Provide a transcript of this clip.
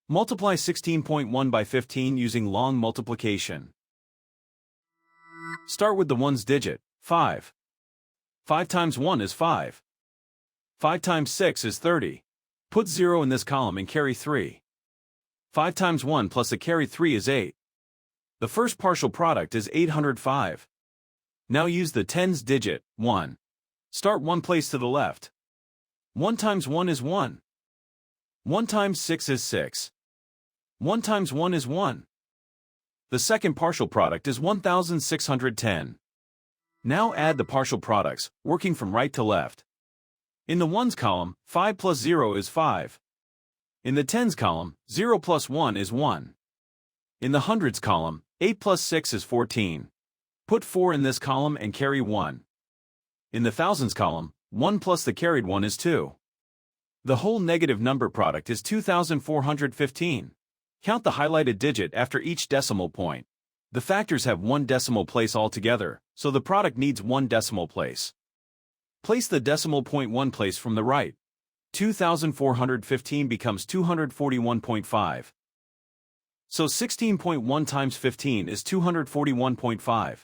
Multiply 16.1 by 15 using long multiplication. Start with the ones digit, 5. 5 times 1 is 5. 5 times 6 is 30. Put 0 in this column and carry 3. 5 times 1 plus a carry 3 is 8. The first partial product is 805. Now use the tens digit, 1. Start one place to the left. 1 times 1 is 1. 1 times 6 is 6. 1 times 1 is 1. The second partial product is 1610. Now add the partial products, working from right to left. In the ones column, 5 plus 0 is 5. In the tens column, 0 plus 1 is 1. In the hundreds column, 8 plus 6 is 14. Put 4 in this column and carry 1. In the thousands column, 1 plus the carried 1 is 2. The whole negative number product is 2415. Count the highlighted digit after each decimal point. The factors have one decimal place altogether, so the product needs one decimal place. Place the decimal point one place from the right. 2415 becomes 241.5. So 16.1 times 15 is 241.5.